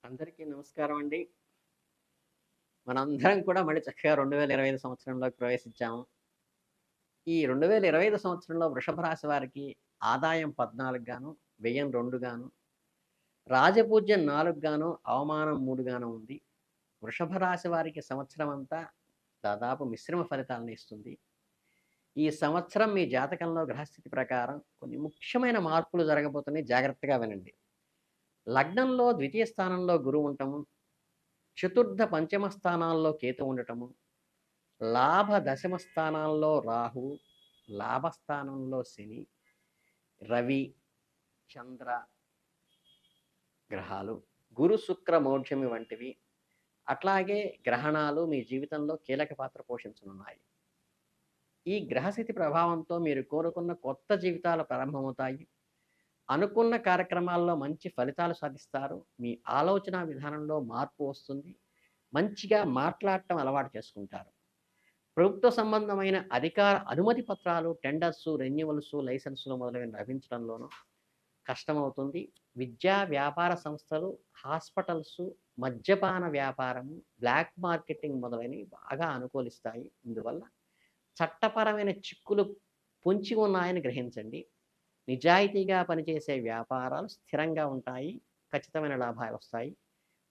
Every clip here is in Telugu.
అందరికీ నమస్కారం అండి. మనందరం కూడా మళ్ళీ చక్కగా 2025 సంవత్సరంలోకి ప్రవేశించాము. ఈ 2025 సంవత్సరంలో వృషభ రాశి వారికి ఆదాయం 14 గాను, వ్యయం 2 గాను, రాజపూజ్యం 4 గాను, అవమానం 3 గాను ఉంది. వృషభ రాశి వారికి సంవత్సరం అంతా దాదాపు మిశ్రమ ఫలితాలను ఇస్తుంది. ఈ సంవత్సరం మీ జాతకంలో గ్రహస్థితి ప్రకారం కొన్ని ముఖ్యమైన మార్పులు జరగబోతున్నాయి. జాగ్రత్తగా వినండి. లగ్నంలో ద్వితీయ స్థానంలో గురువు ఉండటము, చతుర్థ పంచమ స్థానాల్లో కేతు ఉండటము, లాభ దశమ స్థానాల్లో రాహువు, లాభస్థానంలో శని, రవి, చంద్ర గ్రహాలు, గురు శుక్ర మౌఢ్యమి వంటివి, అట్లాగే గ్రహణాలు మీ జీవితంలో కీలక పాత్ర పోషించనున్నాయి. ఈ గ్రహస్థితి ప్రభావంతో మీరు కోరుకున్న కొత్త జీవితాలు ప్రారంభమవుతాయి. అనుకున్న కార్యక్రమాల్లో మంచి ఫలితాలు సాధిస్తారు. మీ ఆలోచన విధానంలో మార్పు వస్తుంది. మంచిగా మాట్లాడటం అలవాటు చేసుకుంటారు. ప్రభుత్వ సంబంధమైన అధికార అనుమతి పత్రాలు, టెండర్స్, రెన్యువల్స్, లైసెన్సులు మొదలైనవి లభించడంలోనూ కష్టమవుతుంది. విద్యా వ్యాపార సంస్థలు, హాస్పిటల్స్, మద్యపాన వ్యాపారము, బ్లాక్ మార్కెటింగ్ మొదలైనవి బాగా అనుకూలిస్తాయి. ఇందువల్ల చట్టపరమైన చిక్కులు పొంచి ఉన్నాయని గ్రహించండి. నిజాయితీగా పనిచేసే వ్యాపారాలు స్థిరంగా ఉంటాయి. ఖచ్చితమైన లాభాలు వస్తాయి.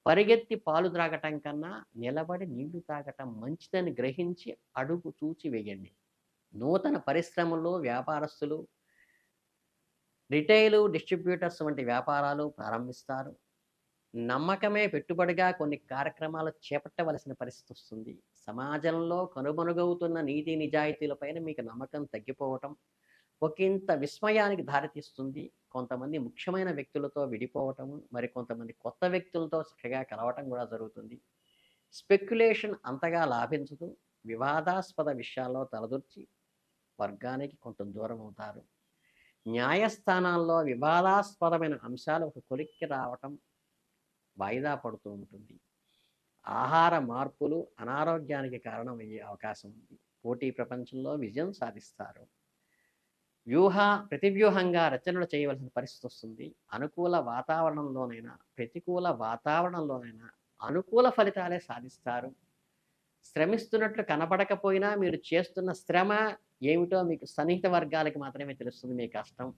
పరిగెత్తి పాలు త్రాగటం కన్నా నిలబడి నీళ్లు తాగటం మంచిదని గ్రహించి అడుగు చూచి వేయండి. నూతన పరిశ్రమలు, వ్యాపారస్తులు, రిటైలు, డిస్ట్రిబ్యూటర్స్ వంటి వ్యాపారాలు ప్రారంభిస్తారు. నమ్మకమే పెట్టుబడిగా కొన్ని కార్యక్రమాలు చేపట్టవలసిన పరిస్థితి వస్తుంది. సమాజంలో కనుమరుగవుతున్న నీతి నిజాయితీలపైన మీకు నమ్మకం తగ్గిపోవటం ఒకంత విస్మయానికి దారితీస్తుంది. కొంతమంది ముఖ్యమైన వ్యక్తులతో విడిపోవటము, మరి కొంతమంది కొత్త వ్యక్తులతో చక్కగా కలవటం కూడా జరుగుతుంది. స్పెక్యులేషన్ అంతగా లాభించదు. వివాదాస్పద విషయాల్లో తలదూర్చి వర్గానికి కొంత దూరం అవుతారు. న్యాయస్థానాల్లో వివాదాస్పదమైన అంశాలు ఒక కొలిక్కి రావటం వాయిదా పడుతూ ఉంటుంది. ఆహార మార్పులు అనారోగ్యానికి కారణమయ్యే అవకాశం ఉంది. పోటీ ప్రపంచంలో విజయం సాధిస్తారు. ప్రతివ్యూహంగా రచనలు చేయవలసిన పరిస్థితి వస్తుంది. అనుకూల వాతావరణంలోనైనా ప్రతికూల వాతావరణంలోనైనా అనుకూల ఫలితాలే సాధిస్తారు. శ్రమిస్తున్నట్లు కనపడకపోయినా మీరు చేస్తున్న శ్రమ ఏమిటో మీకు సన్నిహిత వర్గాలకి మాత్రమే తెలుస్తుంది. మీ కష్టం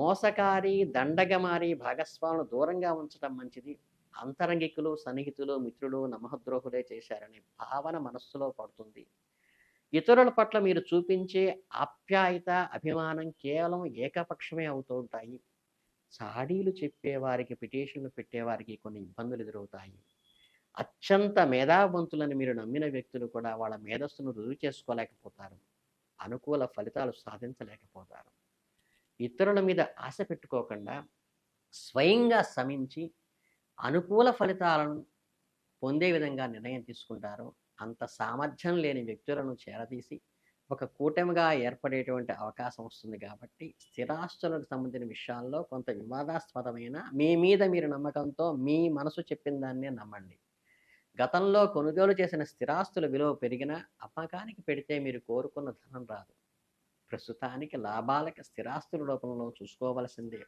మోసకారి, దండగమారి భాగస్వాములను దూరంగా ఉంచడం మంచిది. అంతరంగికులు, సన్నిహితులు, మిత్రులు నమఃద్రోహులే చేశారనే భావన మనస్సులో పడుతుంది. ఇతరుల పట్ల మీరు చూపించే ఆప్యాయత, అభిమానం కేవలం ఏకపక్షమే అవుతూ ఉంటాయి. చాడీలు చెప్పేవారికి, పిటిషన్లు పెట్టేవారికి కొన్ని ఇబ్బందులు ఎదురవుతాయి. అత్యంత మేధావంతులని మీరు నమ్మిన వ్యక్తులు కూడా వాళ్ళ మేధస్సును రుజువు చేసుకోలేకపోతారు. అనుకూల ఫలితాలు సాధించలేకపోతారు. ఇతరుల మీద ఆశ పెట్టుకోకుండా స్వయంగా శ్రమించి అనుకూల ఫలితాలను పొందే విధంగా నిర్ణయం తీసుకుంటారు. అంత సామర్థ్యం లేని వ్యక్తులను చేరదీసి ఒక కూటమిగా ఏర్పడేటువంటి అవకాశం వస్తుంది. కాబట్టి స్థిరాస్తులకు సంబంధించిన విషయాల్లో కొంత వివాదాస్పదమైన మీ మీద మీరు నమ్మకంతో మీ మనసు చెప్పిన దాన్నే నమ్మండి. గతంలో కొనుగోలు చేసిన స్థిరాస్తుల విలువ పెరిగినా అమ్మకానికి పెడితే మీరు కోరుకున్న ధనం రాదు. ప్రస్తుతానికి లాభాలకి స్థిరాస్తుల రూపంలో చూసుకోవలసిందే.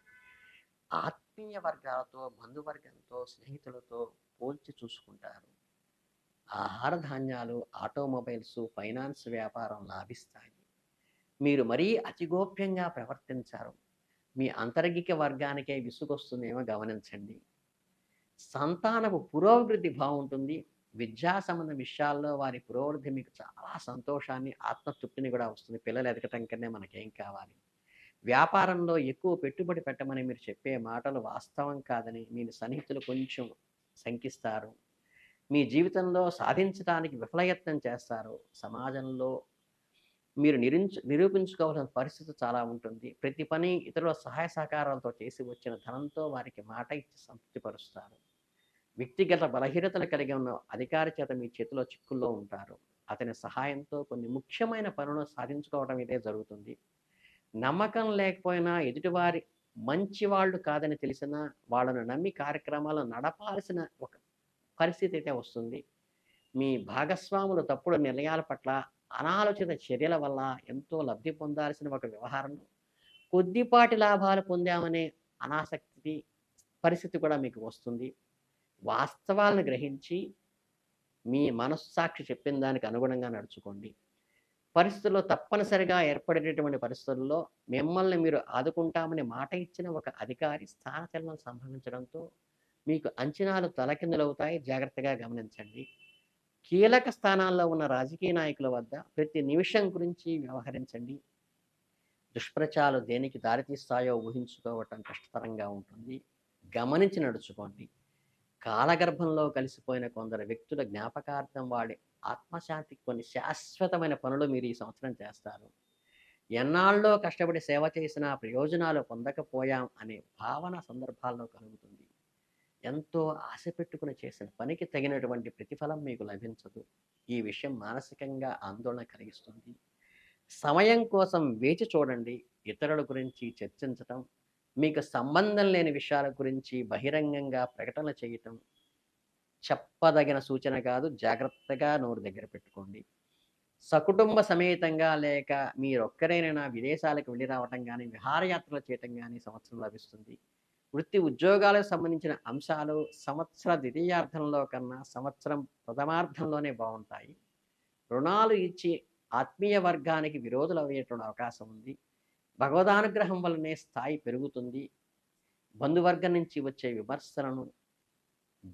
ఆత్మీయ వర్గాలతో, బంధువర్గంతో, స్నేహితులతో పోల్చి చూసుకుంటారు. ఆహార ధాన్యాలు, ఆటోమొబైల్స్, ఫైనాన్స్ వ్యాపారం లాభిస్తాయి. మీరు మరీ అతిగోప్యంగా ప్రవర్తించారు. మీ అంతరంగిక వర్గానికే విసుగొస్తుందేమో గమనించండి. సంతానపు పురోభివృద్ధి బాగుంటుంది. విద్యా సంబంధ విషయాల్లో వారి పురోభివృద్ధి మీకు చాలా సంతోషాన్ని, ఆత్మతృప్తిని కూడా వస్తుంది. పిల్లలు ఎదగటం కన్నా మనకేం కావాలి. వ్యాపారంలో ఎక్కువ పెట్టుబడి పెట్టమని మీరు చెప్పే మాటలు వాస్తవం కాదని మీ సన్నిహితులు కొంచెం శంకిస్తారు. మీ జీవితంలో సాధించడానికి విఫలయత్నం చేస్తారు. సమాజంలో మీరు నిరూపించుకోవాల్సిన పరిస్థితి చాలా ఉంటుంది. ప్రతి పని ఇతరుల సహాయ సహకారాలతో చేసి వచ్చిన ధనంతో వారికి మాట ఇచ్చి సంతృప్తిపరుస్తారు. వ్యక్తిగత బలహీనతలు కలిగి ఉన్న అధికారి చేత మీ చేతిలో చిక్కుల్లో ఉంటారు. అతని సహాయంతో కొన్ని ముఖ్యమైన పనులను సాధించుకోవడం ఇదే జరుగుతుంది. నమ్మకం లేకపోయినా ఎదుటివారి మంచి వాళ్ళు కాదని తెలిసినా వాళ్ళను నమ్మి కార్యక్రమాలు నడపాల్సిన ఒక పరిస్థితి అయితే వస్తుంది. మీ భాగస్వాములు తప్పుడు నిర్ణయాల పట్ల, అనాలోచిత చర్యల వల్ల ఎంతో లబ్ధి పొందాల్సిన ఒక వ్యవహారంలో కొద్దిపాటి లాభాలు పొందామనే అనాసక్తి పరిస్థితి కూడా మీకు వస్తుంది. వాస్తవాలను గ్రహించి మీ మనస్సాక్షి చెప్పిన దానికి అనుగుణంగా నడుచుకోండి. పరిస్థితుల్లో తప్పనిసరిగా ఏర్పడేటటువంటి పరిస్థితుల్లో మిమ్మల్ని మీరు ఆదుకుంటామని మాట ఇచ్చిన ఒక అధికారి స్థానచలనం సంభవించడంతో మీకు అంచనాలు తలకిందులవుతాయి. జాగ్రత్తగా గమనించండి. కీలక స్థానాల్లో ఉన్న రాజకీయ నాయకుల వద్ద ప్రతి నిమిషం గురించి వ్యవహరించండి. దుష్ప్రచారాలు దేనికి దారితీస్తాయో ఊహించుకోవటం కష్టతరంగా ఉంటుంది. గమనించి నడుచుకోండి. కాలగర్భంలో కలిసిపోయిన కొందరు వ్యక్తుల జ్ఞాపకార్థం వాడి ఆత్మశాంతికి కొన్ని శాశ్వతమైన పనులు మీరు ఈ సంవత్సరం చేస్తారు. ఎన్నాళ్ళో కష్టపడి సేవ చేసిన ప్రయోజనాలు పొందకపోయాం అనే భావన సందర్భాల్లో కలుగుతుంది. ఎంతో ఆశ పెట్టుకుని చేసిన పనికి తగినటువంటి ప్రతిఫలం మీకు లభించదు. ఈ విషయం మానసికంగా ఆందోళన కలిగిస్తుంది. సమయం కోసం వేచి చూడండి. ఇతరుల గురించి చర్చించటం, మీకు సంబంధం లేని విషయాల గురించి బహిరంగంగా ప్రకటన చేయటం చెప్పదగిన సూచన కాదు. జాగ్రత్తగా నోరు దగ్గర పెట్టుకోండి. సకుటుంబ సమేతంగా లేక మీరొక్కరైనా విదేశాలకు వెళ్ళి రావటం కానీ, విహారయాత్రలు చేయటం కానీ సంవత్సరం లభిస్తుంది. వృత్తి ఉద్యోగాలకు సంబంధించిన అంశాలు సంవత్సర ద్వితీయార్థంలో కన్నా సంవత్సరం ప్రథమార్థంలోనే బాగుంటాయి. రుణాలు ఇచ్చి ఆత్మీయ వర్గానికి విరోధులు అయ్యేటువంటి అవకాశం ఉంది. భగవదానుగ్రహం వల్లనే స్థాయి పెరుగుతుంది. బంధువర్గం నుంచి వచ్చే విమర్శలను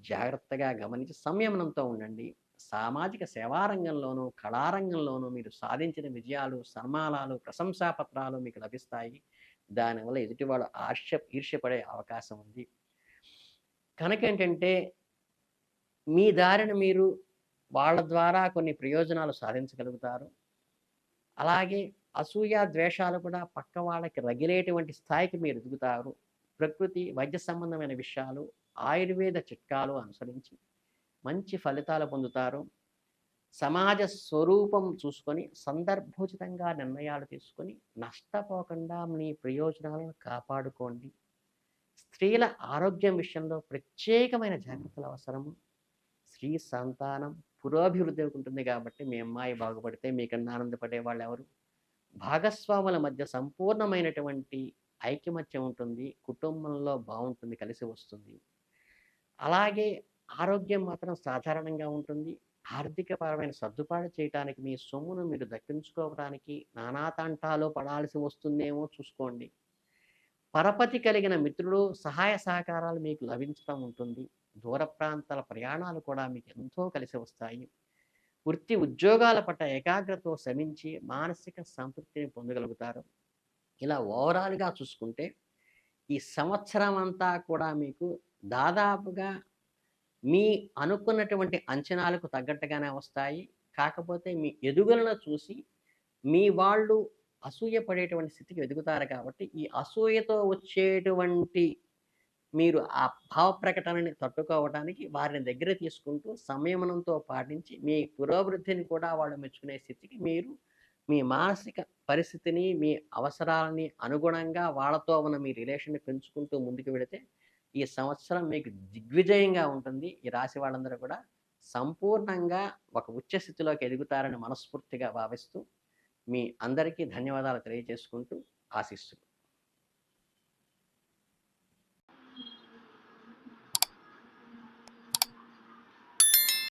జాగ్రత్తగా గమనించి సంయమనంతో ఉండండి. సామాజిక సేవారంగంలోనూ కళారంగంలోనూ మీరు సాధించిన విజయాలు, సన్మానాలు, ప్రశంసాపత్రాలు మీకు లభిస్తాయి. దానివల్ల ఎదుటివాడు ఈర్ష్యపడే అవకాశం ఉంది. కనుకేంటంటే మీ దారిని మీరు వాళ్ళ ద్వారా కొన్ని ప్రయోజనాలు సాధించగలుగుతారు. అలాగే అసూయ, ద్వేషాలు కూడా పక్క వాళ్ళకి రగిలేటువంటి స్థాయికి మీరు ఎదుగుతారు. ప్రకృతి, వైద్య సంబంధమైన విషయాలు, ఆయుర్వేద చిట్కాలు అనుసరించి మంచి ఫలితాలు పొందుతారు. సమాజ స్వరూపం చూసుకొని సందర్భోచితంగా నిర్ణయాలు తీసుకొని నష్టపోకుండా మీ ప్రయోజనాలను కాపాడుకోండి. స్త్రీల ఆరోగ్యం విషయంలో ప్రత్యేకమైన జాగ్రత్తలు అవసరము. స్త్రీ సంతానం పురోభివృద్ధి ఉంటుంది కాబట్టి మీ అమ్మాయి బాగుపడితే మీకన్నా ఆనందపడే వాళ్ళు ఎవరు? భాగస్వాముల మధ్య సంపూర్ణమైనటువంటి ఐకమత్యం ఉంటుంది. కుటుంబంలో బాగుంటుంది, కలిసి వస్తుంది. అలాగే ఆరోగ్యం మాత్రం సాధారణంగా ఉంటుంది. ఆర్థికపరమైన సర్దుబాటు చేయటానికి మీ సొమ్మును మీరు దక్కించుకోవడానికి నానాతంటాలు పడాల్సి వస్తుందేమో చూసుకోండి. పరపతి కలిగిన మిత్రులు, సహాయ సహకారాలు మీకు లభించడం ఉంటుంది. దూర ప్రాంతాల ప్రయాణాలు కూడా మీకు ఎంతో కలిసి వస్తాయి. వృత్తి ఉద్యోగాల పట్ల ఏకాగ్రతతో శ్రమించి మానసిక సంతృప్తిని పొందగలుగుతారు. ఇలా ఓవరాల్గా చూసుకుంటే ఈ సంవత్సరం అంతా కూడా మీకు దాదాపుగా మీ అనుకున్నటువంటి అంచనాలకు తగ్గట్టుగానే వస్తాయి. కాకపోతే మీ ఎదుగుదలను చూసి మీ వాళ్ళు అసూయ పడేటువంటి స్థితికి ఎదుగుతారు కాబట్టి ఈ అసూయతో వచ్చేటువంటి మీరు ఆ భావ ప్రకటనని తట్టుకోవడానికి వారిని దగ్గర తీసుకుంటూ సంయమనంతో పాటించి మీ పురోభివృద్ధిని కూడా వాళ్ళు మెచ్చుకునే స్థితికి మీరు మీ మానసిక పరిస్థితిని, మీ అవసరాలని అనుగుణంగా వాళ్ళతో ఉన్న మీ రిలేషన్ని పెంచుకుంటూ ముందుకు వెళితే ఈ సంవత్సరం మీకు దిగ్విజయంగా ఉంటుంది. ఈ రాశి వాళ్ళందరూ కూడా సంపూర్ణంగా ఒక ఉచ్చ స్థితిలోకి ఎదుగుతారని మనస్ఫూర్తిగా భావిస్తూ మీ అందరికీ ధన్యవాదాలు తెలియజేసుకుంటూ ఆశిస్తున్నాను.